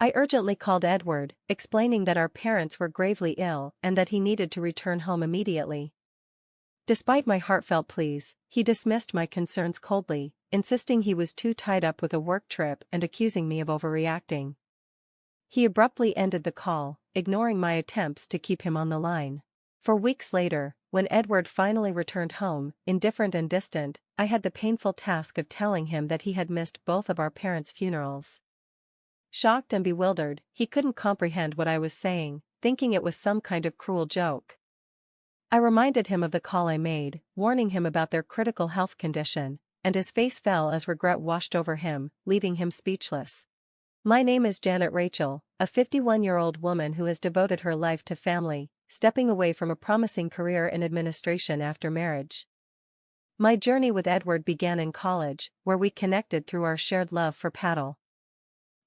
I urgently called Edward, explaining that our parents were gravely ill and that he needed to return home immediately. Despite my heartfelt pleas, he dismissed my concerns coldly, insisting he was too tied up with a work trip and accusing me of overreacting. He abruptly ended the call, ignoring my attempts to keep him on the line. For weeks later, when Edward finally returned home, indifferent and distant, I had the painful task of telling him that he had missed both of our parents' funerals. Shocked and bewildered, he couldn't comprehend what I was saying, thinking it was some kind of cruel joke. I reminded him of the call I made, warning him about their critical health condition, and his face fell as regret washed over him, leaving him speechless. My name is Janet Rachel, a 51-year-old woman who has devoted her life to family, stepping away from a promising career in administration after marriage. My journey with Edward began in college, where we connected through our shared love for paddle.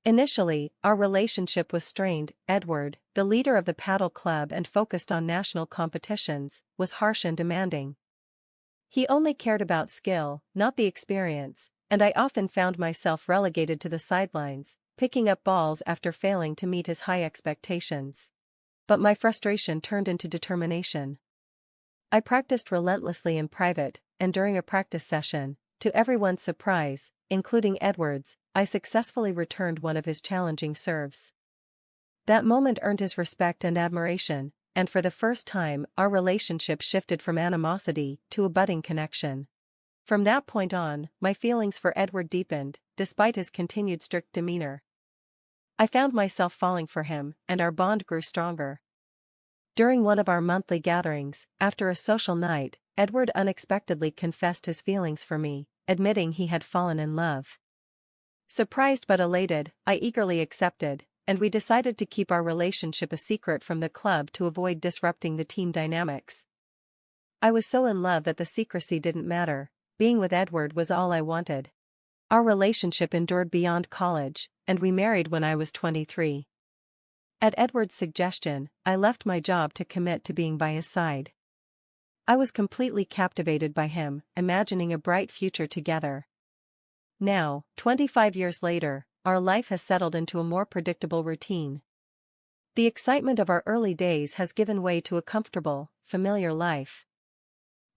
Initially, our relationship was strained. Edward, the leader of the paddle club and focused on national competitions, was harsh and demanding. He only cared about skill, not the experience, and I often found myself relegated to the sidelines, picking up balls after failing to meet his high expectations. But my frustration turned into determination. I practiced relentlessly in private, and during a practice session, to everyone's surprise, including Edward's, I successfully returned one of his challenging serves. That moment earned his respect and admiration, and for the first time, our relationship shifted from animosity to a budding connection. From that point on, my feelings for Edward deepened, despite his continued strict demeanor. I found myself falling for him, and our bond grew stronger. During one of our monthly gatherings, after a social night, Edward unexpectedly confessed his feelings for me, admitting he had fallen in love. Surprised but elated, I eagerly accepted, and we decided to keep our relationship a secret from the club to avoid disrupting the team dynamics. I was so in love that the secrecy didn't matter. Being with Edward was all I wanted. Our relationship endured beyond college, and we married when I was 23. At Edward's suggestion, I left my job to commit to being by his side. I was completely captivated by him, imagining a bright future together. Now, 25 years later, our life has settled into a more predictable routine. The excitement of our early days has given way to a comfortable, familiar life.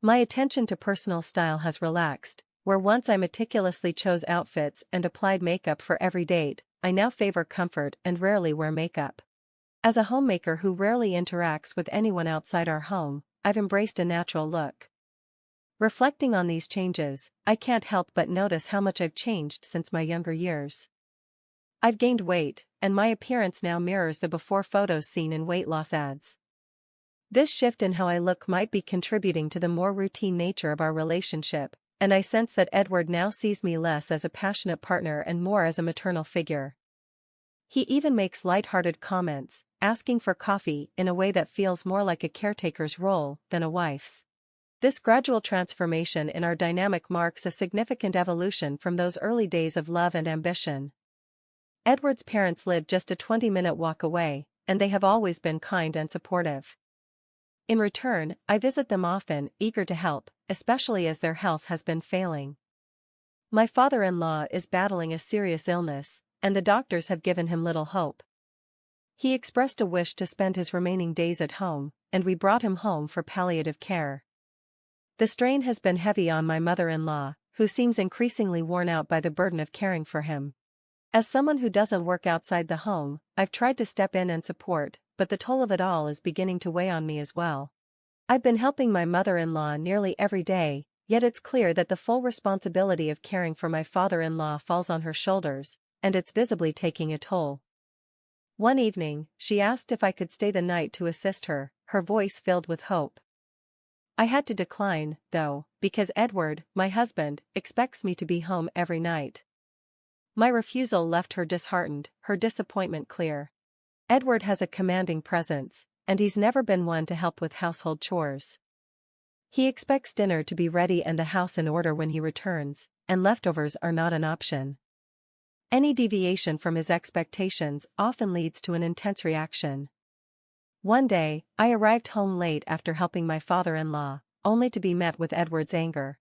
My attention to personal style has relaxed. Where once I meticulously chose outfits and applied makeup for every date, I now favor comfort and rarely wear makeup. As a homemaker who rarely interacts with anyone outside our home, I've embraced a natural look. Reflecting on these changes, I can't help but notice how much I've changed since my younger years. I've gained weight, and my appearance now mirrors the before photos seen in weight loss ads. This shift in how I look might be contributing to the more routine nature of our relationship, and I sense that Edward now sees me less as a passionate partner and more as a maternal figure. He even makes light-hearted comments, asking for coffee in a way that feels more like a caretaker's role than a wife's. This gradual transformation in our dynamic marks a significant evolution from those early days of love and ambition. Edward's parents live just a 20-minute walk away, and they have always been kind and supportive. In return, I visit them often, eager to help, especially as their health has been failing. My father-in-law is battling a serious illness, and the doctors have given him little hope. He expressed a wish to spend his remaining days at home, and we brought him home for palliative care. The strain has been heavy on my mother-in-law, who seems increasingly worn out by the burden of caring for him. As someone who doesn't work outside the home, I've tried to step in and support, but the toll of it all is beginning to weigh on me as well. I've been helping my mother-in-law nearly every day, yet it's clear that the full responsibility of caring for my father-in-law falls on her shoulders, and it's visibly taking a toll. One evening, she asked if I could stay the night to assist her, her voice filled with hope. I had to decline, though, because Edward, my husband, expects me to be home every night. My refusal left her disheartened, her disappointment clear. Edward has a commanding presence, and he's never been one to help with household chores. He expects dinner to be ready and the house in order when he returns, and leftovers are not an option. Any deviation from his expectations often leads to an intense reaction. One day, I arrived home late after helping my father-in-law, only to be met with Edward's anger.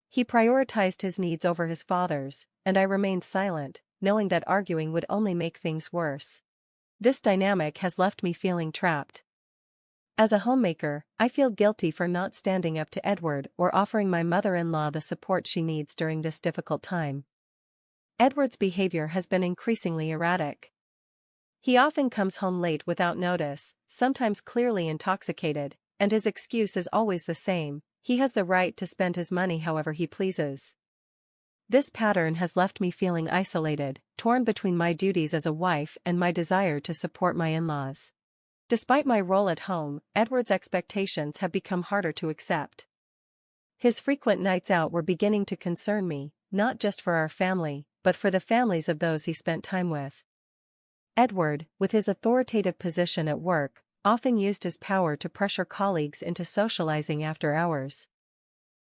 He prioritized his needs over his father's, and I remained silent, knowing that arguing would only make things worse. This dynamic has left me feeling trapped. As a homemaker, I feel guilty for not standing up to Edward or offering my mother-in-law the support she needs during this difficult time. Edward's behavior has been increasingly erratic. He often comes home late without notice, sometimes clearly intoxicated, and his excuse is always the same: he has the right to spend his money however he pleases. This pattern has left me feeling isolated, torn between my duties as a wife and my desire to support my in-laws. Despite my role at home, Edward's expectations have become harder to accept. His frequent nights out were beginning to concern me, not just for our family, but for the families of those he spent time with. Edward, with his authoritative position at work, often used his power to pressure colleagues into socializing after hours.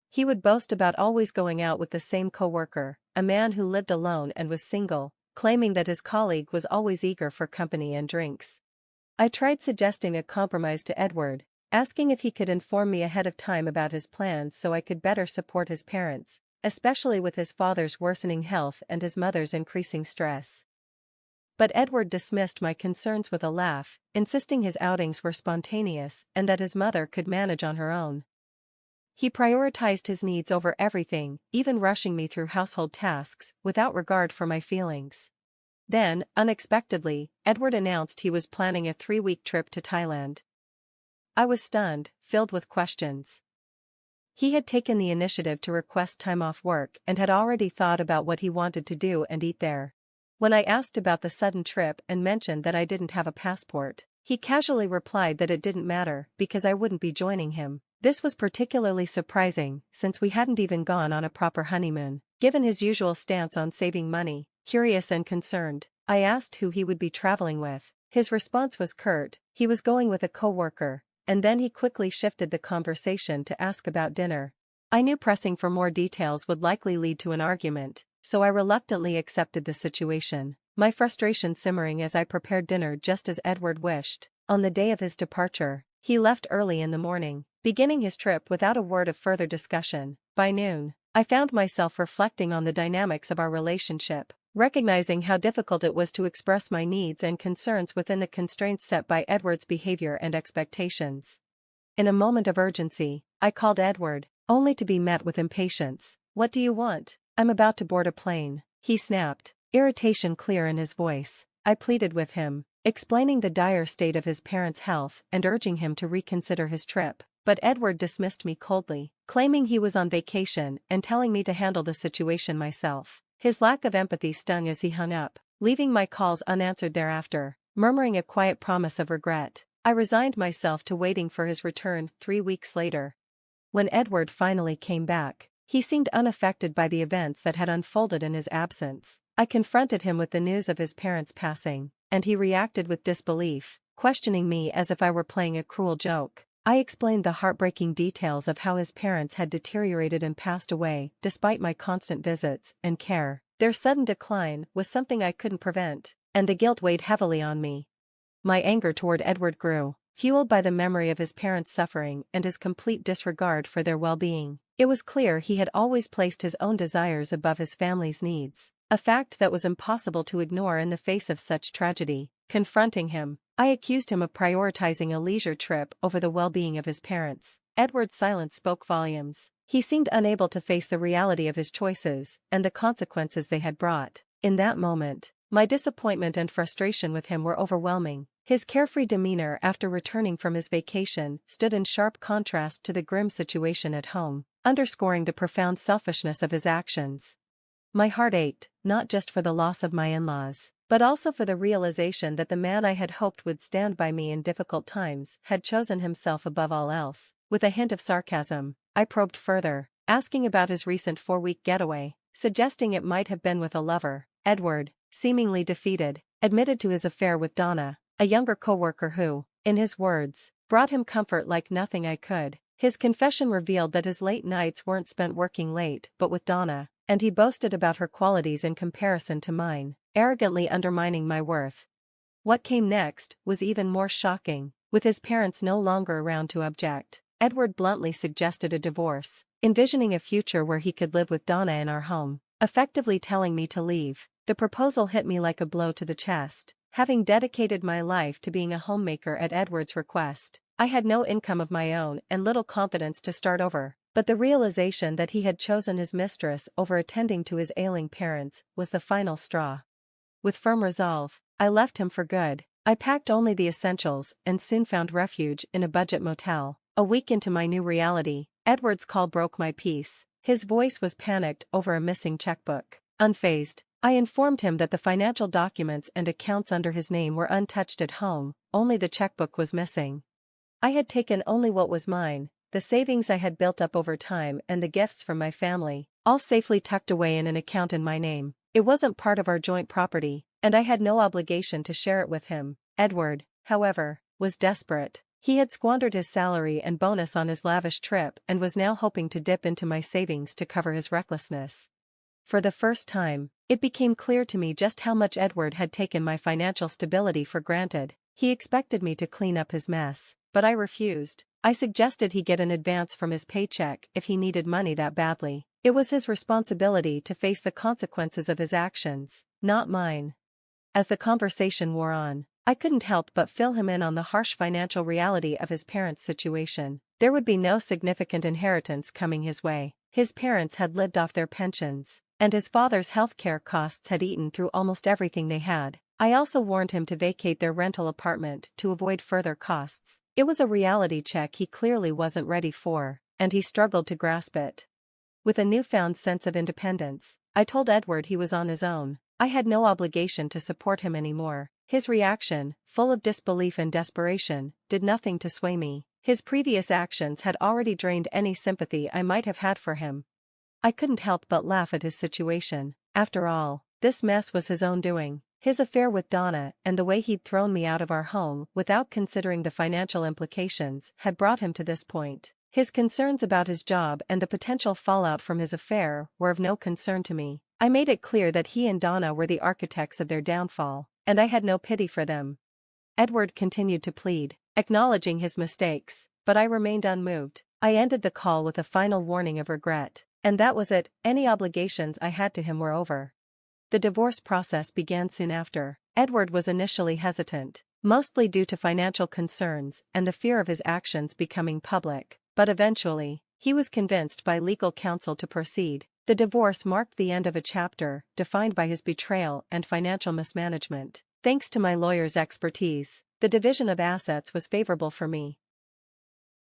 He would boast about always going out with the same coworker, a man who lived alone and was single, claiming that his colleague was always eager for company and drinks. I tried suggesting a compromise to Edward, asking if he could inform me ahead of time about his plans so I could better support his parents, especially with his father's worsening health and his mother's increasing stress. But Edward dismissed my concerns with a laugh, insisting his outings were spontaneous and that his mother could manage on her own. He prioritized his needs over everything, even rushing me through household tasks, without regard for my feelings. Then, unexpectedly, Edward announced he was planning a 3-week trip to Thailand. I was stunned, filled with questions. He had taken the initiative to request time off work and had already thought about what he wanted to do and eat there. When I asked about the sudden trip and mentioned that I didn't have a passport, he casually replied that it didn't matter because I wouldn't be joining him. This was particularly surprising, since we hadn't even gone on a proper honeymoon. Given his usual stance on saving money, curious and concerned, I asked who he would be traveling with. His response was curt: he was going with a coworker, and then he quickly shifted the conversation to ask about dinner. I knew pressing for more details would likely lead to an argument, so I reluctantly accepted the situation, my frustration simmering as I prepared dinner just as Edward wished. On the day of his departure, he left early in the morning, beginning his trip without a word of further discussion. By noon, I found myself reflecting on the dynamics of our relationship, recognizing how difficult it was to express my needs and concerns within the constraints set by Edward's behavior and expectations. In a moment of urgency, I called Edward, only to be met with impatience. "What do you want? I'm about to board a plane," he snapped, irritation clear in his voice. I pleaded with him, explaining the dire state of his parents' health and urging him to reconsider his trip. But Edward dismissed me coldly, claiming he was on vacation and telling me to handle the situation myself. His lack of empathy stung as he hung up, leaving my calls unanswered thereafter. Murmuring a quiet promise of regret, I resigned myself to waiting for his return 3 weeks later. When Edward finally came back, he seemed unaffected by the events that had unfolded in his absence. I confronted him with the news of his parents' passing, and he reacted with disbelief, questioning me as if I were playing a cruel joke. I explained the heartbreaking details of how his parents had deteriorated and passed away, despite my constant visits and care. Their sudden decline was something I couldn't prevent, and the guilt weighed heavily on me. My anger toward Edward grew, fueled by the memory of his parents' suffering and his complete disregard for their well-being. It was clear he had always placed his own desires above his family's needs, a fact that was impossible to ignore in the face of such tragedy. Confronting him, I accused him of prioritizing a leisure trip over the well-being of his parents. Edward's silence spoke volumes. He seemed unable to face the reality of his choices and the consequences they had brought. In that moment, my disappointment and frustration with him were overwhelming. His carefree demeanor after returning from his vacation stood in sharp contrast to the grim situation at home, underscoring the profound selfishness of his actions. My heart ached, not just for the loss of my in-laws, but also for the realization that the man I had hoped would stand by me in difficult times had chosen himself above all else. With a hint of sarcasm, I probed further, asking about his recent 4-week getaway, suggesting it might have been with a lover. Edward, seemingly defeated, admitted to his affair with Donna, a younger coworker who, in his words, brought him comfort like nothing I could. His confession revealed that his late nights weren't spent working late but with Donna, and he boasted about her qualities in comparison to mine, arrogantly undermining my worth. What came next was even more shocking. With his parents no longer around to object, Edward bluntly suggested a divorce, envisioning a future where he could live with Donna in our home. effectively telling me to leave. The proposal hit me like a blow to the chest. Having dedicated my life to being a homemaker at Edward's request, I had no income of my own and little confidence to start over. But the realization that he had chosen his mistress over attending to his ailing parents was the final straw. With firm resolve, I left him for good. I packed only the essentials and soon found refuge in a budget motel. A week into my new reality, Edward's call broke my peace. His voice was panicked over a missing checkbook. Unfazed, I informed him that the financial documents and accounts under his name were untouched at home, only the checkbook was missing. I had taken only what was mine, the savings I had built up over time and the gifts from my family, all safely tucked away in an account in my name. It wasn't part of our joint property, and I had no obligation to share it with him. Edward, however, was desperate. He had squandered his salary and bonus on his lavish trip and was now hoping to dip into my savings to cover his recklessness. For the first time, it became clear to me just how much Edward had taken my financial stability for granted. He expected me to clean up his mess, but I refused. I suggested he get an advance from his paycheck if he needed money that badly. It was his responsibility to face the consequences of his actions, not mine. As the conversation wore on, I couldn't help but fill him in on the harsh financial reality of his parents' situation. There would be no significant inheritance coming his way. His parents had lived off their pensions, and his father's healthcare costs had eaten through almost everything they had. I also warned him to vacate their rental apartment to avoid further costs. It was a reality check he clearly wasn't ready for, and he struggled to grasp it. With a newfound sense of independence, I told Edward he was on his own. I had no obligation to support him anymore. His reaction, full of disbelief and desperation, did nothing to sway me. His previous actions had already drained any sympathy I might have had for him. I couldn't help but laugh at his situation. After all, this mess was his own doing. His affair with Donna and the way he'd thrown me out of our home without considering the financial implications had brought him to this point. His concerns about his job and the potential fallout from his affair were of no concern to me. I made it clear that he and Donna were the architects of their downfall, and I had no pity for them. Edward continued to plead, acknowledging his mistakes, but I remained unmoved. I ended the call with a final warning of regret, and that was it. Any obligations I had to him were over. The divorce process began soon after. Edward was initially hesitant, mostly due to financial concerns and the fear of his actions becoming public, but eventually, he was convinced by legal counsel to proceed. The divorce marked the end of a chapter defined by his betrayal and financial mismanagement. Thanks to my lawyer's expertise, the division of assets was favorable for me.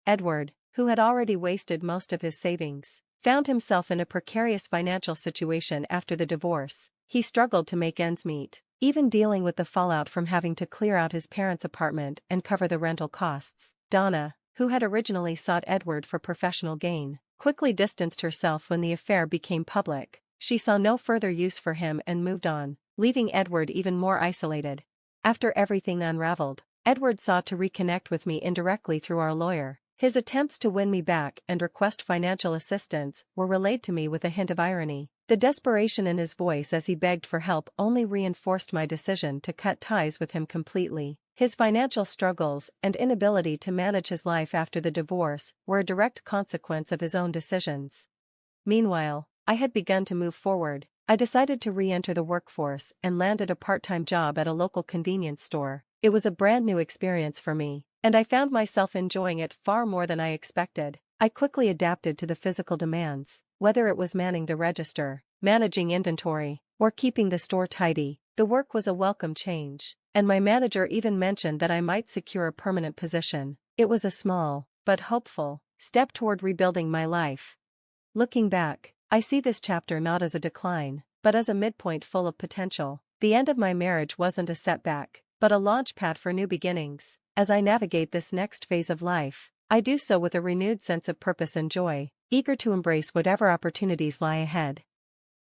Edward, who had already wasted most of his savings, found himself in a precarious financial situation after the divorce. He struggled to make ends meet, even dealing with the fallout from having to clear out his parents' apartment and cover the rental costs. Donna, who had originally sought Edward for professional gain, quickly distanced herself when the affair became public. She saw no further use for him and moved on, leaving Edward even more isolated. After everything unraveled, Edward sought to reconnect with me indirectly through our lawyer. His attempts to win me back and request financial assistance were relayed to me with a hint of irony. The desperation in his voice as he begged for help only reinforced my decision to cut ties with him completely. His financial struggles and inability to manage his life after the divorce were a direct consequence of his own decisions. Meanwhile, I had begun to move forward. I decided to re-enter the workforce and landed a part-time job at a local convenience store. It was a brand new experience for me, and I found myself enjoying it far more than I expected. I quickly adapted to the physical demands, whether it was manning the register, managing inventory, or keeping the store tidy. The work was a welcome change, and my manager even mentioned that I might secure a permanent position. It was a small, but hopeful, step toward rebuilding my life. Looking back, I see this chapter not as a decline, but as a midpoint full of potential. The end of my marriage wasn't a setback, but a launchpad for new beginnings. As I navigate this next phase of life, I do so with a renewed sense of purpose and joy, eager to embrace whatever opportunities lie ahead.